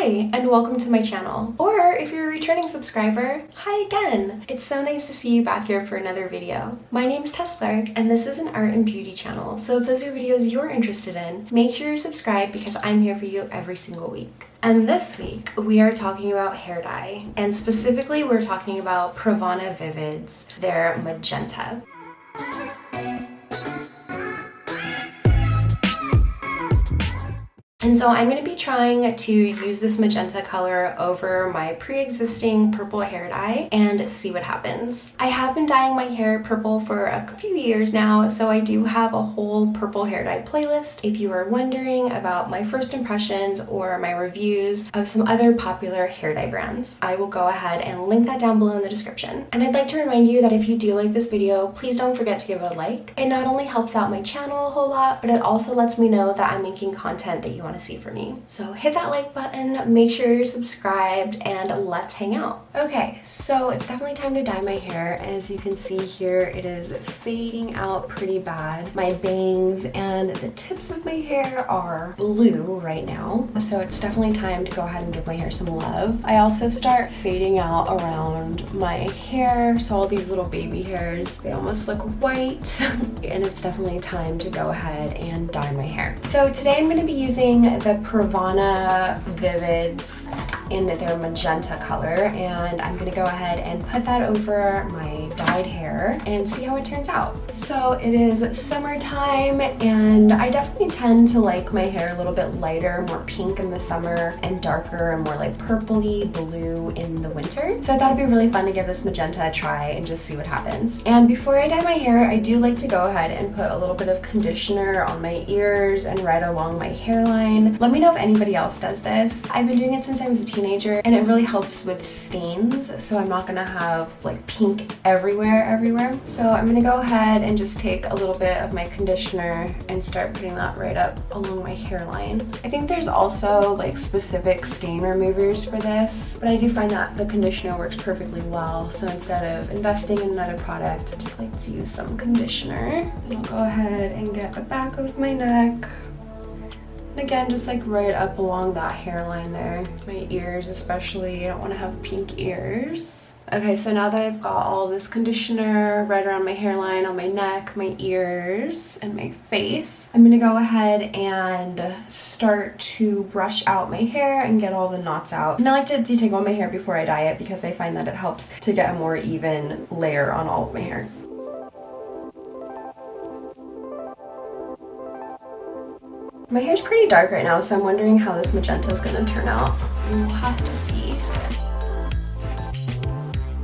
Hi, and welcome to my channel. Or if you're a returning subscriber, hi again! It's so nice to see you back here for another video. My name's Tess Clark, and this is an art and beauty channel, so if those are videos you're interested in, make sure you're subscribed because I'm here for you every single week. And this week, we are talking about hair dye, and specifically we're talking about Pravana Vivids, their Magenta. And so I'm going to be trying to use this magenta color over my pre-existing purple hair dye and see what happens. I have been dyeing my hair purple for a few years now, so I do have a whole purple hair dye playlist if you are wondering about my first impressions or my reviews of some other popular hair dye brands. I will go ahead and link that down below in the description. And I'd like to remind you that if you do like this video, please don't forget to give it a like. It not only helps out my channel a whole lot, but it also lets me know that I'm making content that you want to see from me. So hit that like button, make sure you're subscribed, and let's hang out. Okay, so it's definitely time to dye my hair. As you can see here, it is fading out pretty bad. My bangs and the tips of my hair are blue right now, so it's definitely time to go ahead and give my hair some love. I also start fading out around my hair, so all these little baby hairs, they almost look white, and it's definitely time to go ahead and dye my hair. So today I'm going to be using the Pravana Vivids in their magenta color, and I'm going to go ahead and put that over my dyed hair and see how it turns out. So it is summertime, and I definitely tend to like my hair a little bit lighter, more pink in the summer and darker and more like purpley blue in the winter. So I thought it'd be really fun to give this magenta a try and just see what happens. And before I dye my hair, I do like to go ahead and put a little bit of conditioner on my ears and right along my hairline. Let me know if anybody else does this. I've been doing it since I was a teenager, and it really helps with stains, so I'm not gonna have like pink everywhere. So I'm gonna go ahead and just take a little bit of my conditioner and start putting that right up along my hairline. I think there's also like specific stain removers for this, but I do find that the conditioner works perfectly well, so instead of investing in another product, I just like to use some conditioner. I'll go ahead and get the back of my neck. And again, just like right up along that hairline there. My ears especially, I don't want to have pink ears. Okay, so now that I've got all this conditioner right around my hairline, on my neck, my ears, and my face, I'm gonna go ahead and start to brush out my hair and get all the knots out. And I like to detangle my hair before I dye it because I find that it helps to get a more even layer on all of my hair. My hair's pretty dark right now, so I'm wondering how this magenta is going to turn out. We'll have to see.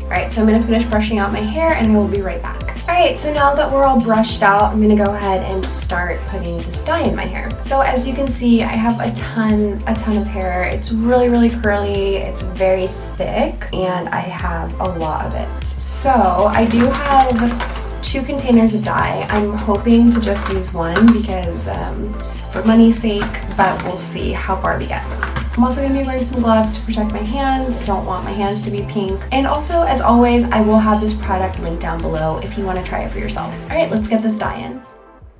Alright, so I'm going to finish brushing out my hair and I will be right back. Alright, so now that we're all brushed out, I'm going to go ahead and start putting this dye in my hair. So as you can see, I have a ton of hair. It's really curly, it's very thick, and I have a lot of it. So I do have 2 containers of dye. I'm hoping to just use one because for money's sake, but we'll see how far we get. I'm also going to be wearing some gloves to protect my hands. I don't want my hands to be pink. And also, as always, I will have this product linked down below if you want to try it for yourself. All right, let's get this dye in.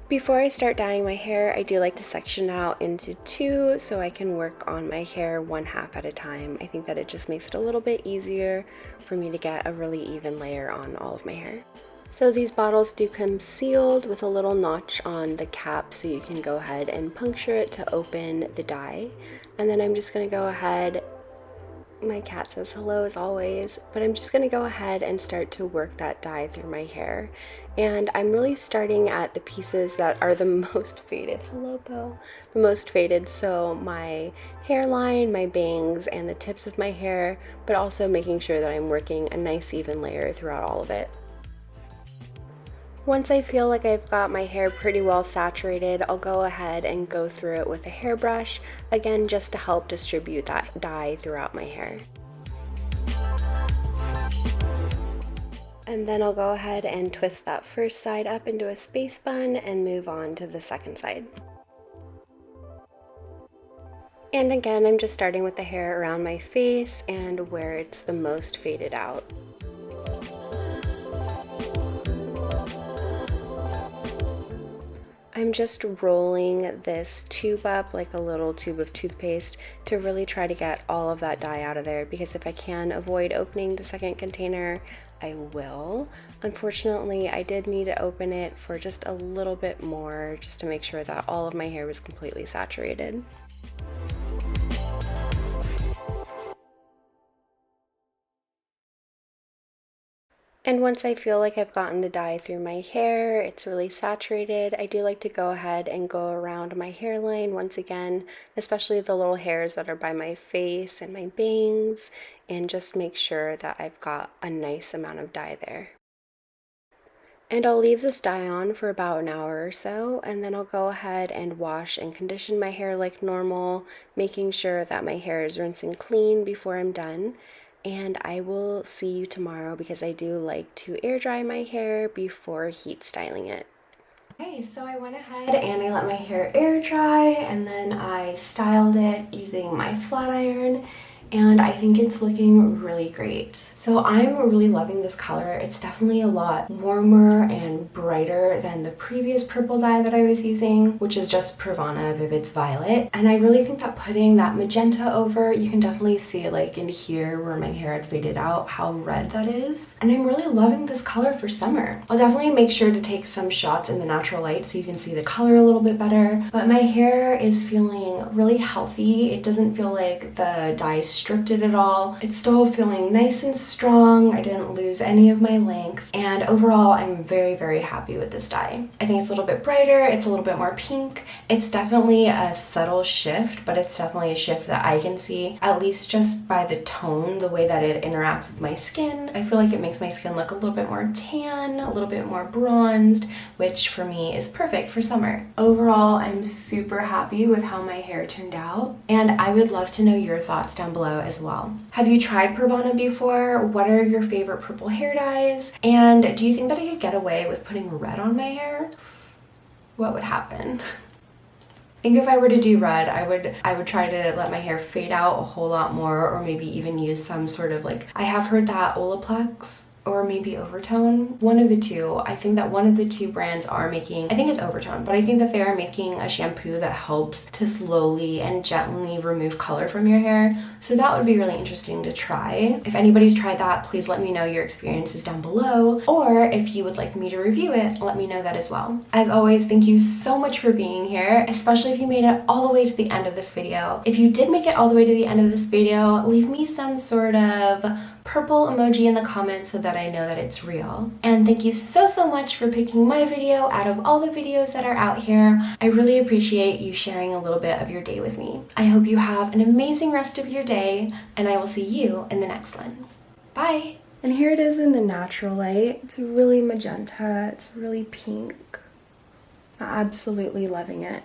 Before I start dyeing my hair, I do like to section out into 2 so I can work on my hair 1/2 at a time. I think that it just makes it a little bit easier for me to get a really even layer on all of my hair. So these bottles do come sealed with a little notch on the cap, so you can go ahead and puncture it to open the dye. And then I'm just going to go ahead, my cat says hello as always, but I'm just going to go ahead and start to work that dye through my hair. And I'm really starting at the pieces that are the most faded. Hello, Bo. The most faded, so my hairline, my bangs, and the tips of my hair, but also making sure that I'm working a nice even layer throughout all of it. Once I feel like I've got my hair pretty well saturated, I'll go ahead and go through it with a hairbrush, again just to help distribute that dye throughout my hair. And then I'll go ahead and twist that first side up into a space bun and move on to the second side. And again, I'm just starting with the hair around my face and where it's the most faded out. I'm just rolling this tube up like a little tube of toothpaste to really try to get all of that dye out of there, because if I can avoid opening the second container, I will. Unfortunately, I did need to open it for just a little bit more, just to make sure that all of my hair was completely saturated. And once I feel like I've gotten the dye through my hair, it's really saturated, I do like to go ahead and go around my hairline once again, especially the little hairs that are by my face and my bangs, and just make sure that I've got a nice amount of dye there. And I'll leave this dye on for about an hour or so, and then I'll go ahead and wash and condition my hair like normal, making sure that my hair is rinsing clean before I'm done. And I will see you tomorrow, because I do like to air dry my hair before heat styling it. Okay, so I went ahead and I let my hair air dry, and then I styled it using my flat iron, and I think it's looking really great. So I'm really loving this color. It's definitely a lot warmer and brighter than the previous purple dye that I was using, which is just Pravana Vivid's Violet. And I really think that putting that magenta over, you can definitely see like in here where my hair had faded out, how red that is. And I'm really loving this color for summer. I'll definitely make sure to take some shots in the natural light so you can see the color a little bit better. But my hair is feeling really healthy. It doesn't feel like the dye stripped at all. It's still feeling nice and strong. I didn't lose any of my length, and overall I'm very, very happy with this dye. I think it's a little bit brighter, it's a little bit more pink. It's definitely a subtle shift, but it's definitely a shift that I can see, at least just by the tone, the way that it interacts with my skin. I feel like it makes my skin look a little bit more tan, a little bit more bronzed, which for me is perfect for summer. Overall, I'm super happy with how my hair turned out, and I would love to know your thoughts down below as well. Have you tried Pravana before? What are your favorite purple hair dyes? And do you think that I could get away with putting red on my hair? What would happen? I think if I were to do red, I would try to let my hair fade out a whole lot more, or maybe even use some sort of like, I have heard that Olaplex or maybe Overtone, one of the two. I think that one of the two brands are making, I think it's Overtone, but I think that they are making a shampoo that helps to slowly and gently remove color from your hair. So that would be really interesting to try. If anybody's tried that, please let me know your experiences down below, or if you would like me to review it, let me know that as well. As always, thank you so much for being here, especially if you made it all the way to the end of this video. If you did make it all the way to the end of this video, leave me some sort of purple emoji in the comments so that I know that it's real. And thank you so much for picking my video out of all the videos that are out here. I really appreciate you sharing a little bit of your day with me. I hope you have an amazing rest of your day, and I will see you in the next one. Bye! And here it is in the natural light. It's really magenta, it's really pink. I'm absolutely loving it.